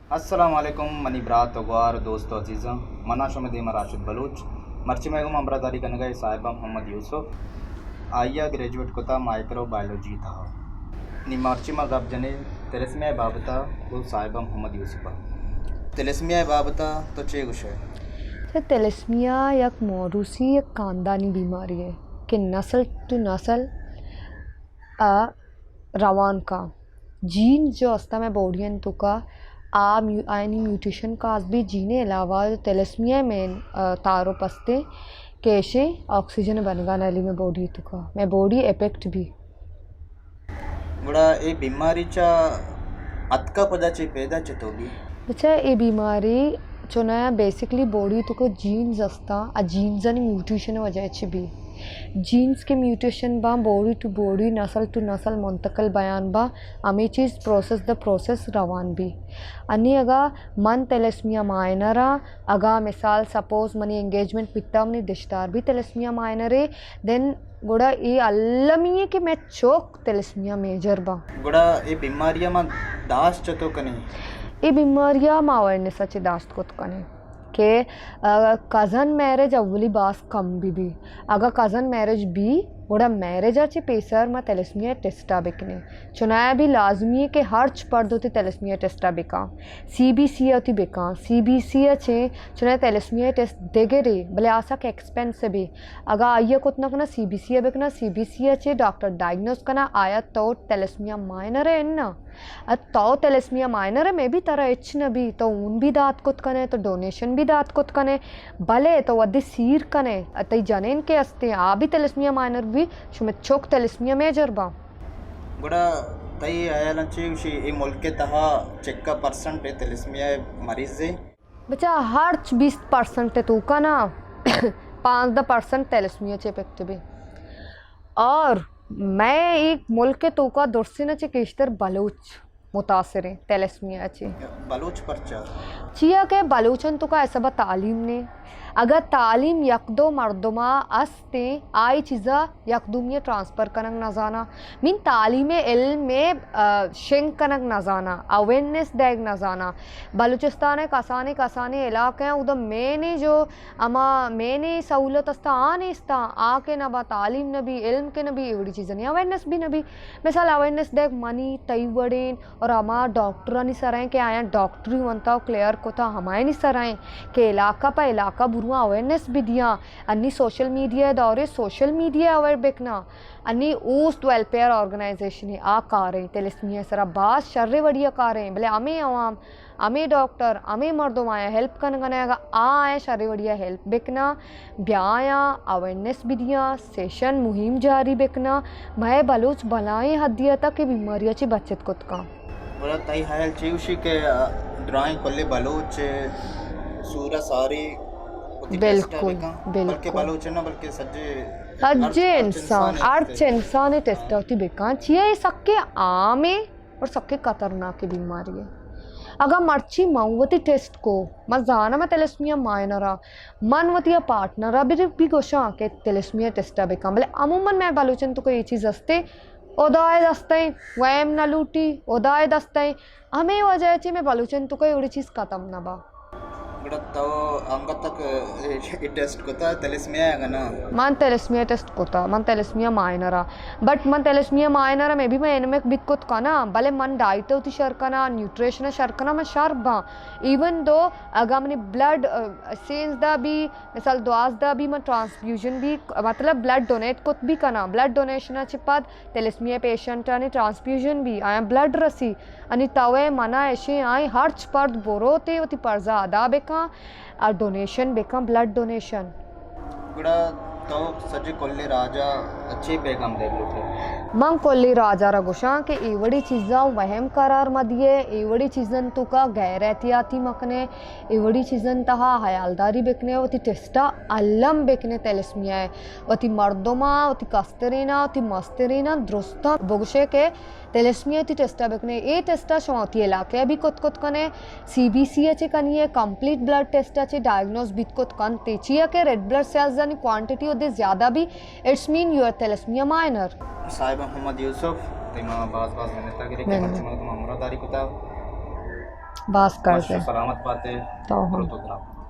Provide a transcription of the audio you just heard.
अस्सलाम वालेकुम मनी ब्रात वगार दोस्तों अजीज़ा मना शुमदीमा राशिद बलूच मर्ची मेगम अमरादारी कनगई साहिबा मोहम्मद यूसुफ आइया ग्रेजुएट कोता माइक्रोबायोलॉजी था नी मर्ची मा गब जने तिलस्मिया बाबता वो साहिबा मोहम्मद यूसुफ तिलस्मिया बाबता तो चे गुश है। तो तेलस्मिया एक मौरूसी एक ख़ानदानी बीमारी है कि नस्ल टू नस्ल रवान का जीन जो अस्ता में बॉडियन तो का आयनी म्यूटेशन का भी जीने अलावा जो तेलस्मिया में तारो पस्ते कैसे ऑक्सीजन बनगा नली में बॉडी तो का मैं बॉडी इफेक्ट भी गुड़ा ये बीमारीचा अतका पदाचे पैदा चतोगी बच्चा ये बीमारी जो ना बेसिकली बॉडी तो को जीन्स असता आ जीन्स आणि म्यूटेशन वजह भी जीन्स के म्यूटेशन बा बॉडी टू बॉडी नस्ल टू नस्ल मुंतकल बयान बा अमी चीज़ प्रोसेस द प्रोसेस रवान भी अन्नी अगा मन तेलस्मिया माइनरा अगा मिसाल सपोज मनी एंगेजमेंट पिता मनी दिश्तार भी तेलस्मिया माइनरे देन गुड़ा ये अल्लमी के मैं चौक तेलस्मिया मेजर बा गुड़ा ये बीमारियां मा दास चतो कने ये बीमारियां मावरने सच्चे दाश्त को कने के कज़न मैरिज अव्वली बास कम भी अगर कज़न मैरिज भी बड़ा मैरिज अच्छे पेसर में तेलस्मिया टेस्टा बिकने चुनाया भी लाजमी है कि हर्च पढ़ दो तेलस्मिया टेस्टा बिका CBC होती बिका CBC अच्छे चुनाया तेलस्मिया टेस्ट देगे रे भले आसा के एक्सपेंस से भी अगर आइए को इतना कना CBC बिकना CBC अच्छे डॉक्टर डायग्नोस करना आया तो तेलस्मिया माइनर है ना तो तेलस्मिया माइनर में भी तरह इच न भी तो उन भी दात कुत कने तो डोनेशन भी दात कुत कने भले तो वद्दी सीर कने अतई जनेन के अस्ते आ भी तेलस्मिया माइनर भी शुमे चोक तेलस्मिया मेजर बा गुड़ा तई आयालंची उशी ए मुल्क के तहा चेक्का परसेंट तेलस्मिया मरीज है बच्चा हर 20% तू का ना 5% तेलस्मिया चे पेक्ट भी और मैं एक मुल्क के तो का दुर्सिन चे केश्तर बलूच मुतासर है तेलस्मिया चे बलूच परचा चिया के बलूचन तो का ऐसा बा तालीम ने अगर तालीम यकदो मर्दमा अस्ते आई चीज़ा यकदुमिया ट्रांसफ़र कनक न जाना मीन तालीम इल्म में शेंग कनक न जाना अवेयरनेस देग न जाना बलूचिस्तान एक कसाने इलाके हैं उधर मैंने जो अमा मैंने सहूलत अस्ता आने इस्ता आके न बा तालीम न भी इल्म के न भी एवड़ी चीज़ें नहीं अवेयरनेस भी न भी मिसाल अवेयरनेस देग मनी तई वडेन और हमारा डॉक्टर नहीं सराएं के आया डॉक्टरी बनता क्लियर को था हमारे नहीं सराएं के इलाका पर इलाका बुरुआ अवेयरनेस भी दिया अन्नी सोशल मीडिया दौरे सोशल मीडिया अवेयर बेकना अन्नी ऊस्ट वेलफेयर ऑर्गेनाइजेशन है आ कारें तेलस्मिया सरा बास शर्रे वड़िया कारें भले अमे अवाम अमे डॉक्टर अमे मर्दों आया हेल्प करने गनेगा आ आए शर्रे वड़िया हेल्प बेकना ब्याया अवेयरनेस भी दिया सेशन मुहिम जारी बेकना मैं बलूच भलाएं हदिया तक के बीमारियाँ ची बचत कुत का बोला तई हायल चीवशी के ड्राइंग कोले बलूच सूरा सारी बिल्कुल बल्कि बलूच ना बल्कि सज्जे सज्जे इंसान अर्च इंसान टेस्ट होती बेकार ये सबके आम है और सबके खतरनाक बीमारी है अगर मर्ची मऊवती टेस्ट को मजाना में तेलस्मिया माइनरा मनवतिया पार्टनरा भी गोशा के तेलस्मिया टेस्टा बेकार भले अमूमन मैं बलूचन तो कोई चीज़ हस्ते ओदाय दस्ते वैम न लूटी ओदाय दस्ते हमें वजह ची मैं बलूचन तो कोई उड़ी चीज़ खत्म ना बा तो अंग तक टेस्ट कोता तेलस्मिया है ना मन तेलस्मिया टेस्ट कोता मन तेलस्मिया माइनरा बट मन तेलस्मिया माइनरा में भी मैं इनमें बितकुत का ना भले मन डाइट होती शर्कना न्यूट्रिशन शर्कना में शर्ब बा इवन दो अगर मैंने ब्लड सेंस दा भी मिसाल दुआस दा भी मैं ट्रांसफ्यूजन भी मतलब ब्लड डोनेट कुत भी करना ब्लड डोनेशन चिपाद तेलस्मिया पेशेंट आणि ट्रांसफ्यूजन भी आया ब्लड रसी आणि तवे मना ऐसे आई हर्च पर्द बोरोते होती पर्जा अदा बेका और डोनेशन बेका ब्लड डोनेशन गुड़ा तो सजे कोल्ले राजा अच्छे पैगाम दे लो मंग कोल्ली राजा रघुशा के एवड़ी चीज़ा वहम करार मदिये एवड़ी चीज़न तो का गैर एहतियाती मकने एवड़ी चीज़न तहा हयालदारी बेकने वती टेस्टा अल्लम बेकने तेलस्मिया है वती मर्दोमा वती कस्तरीना वती मस्तरीना दुरुस्ता बोगशे के तेलस्मिया ती टेस्टा बेकने ए टेस्टा शौती इलाके अभी कुत कुत कने CBC चे कनिए कंप्लीट ब्लड टेस्ट चे डायग्नोस बित कुत कन तेचिया के रेड ब्लड सेल्स जानी क्वांटिटी दे ज़्यादा भी it's mean your thalassemia minor साहिब मोहम्मद यूसुफ तिमा बाज मैंने ताकि के मर्ची तुम अमरादारी कुता बास कर मशो से सलामत पाते तो हम प्रोटोग्राफ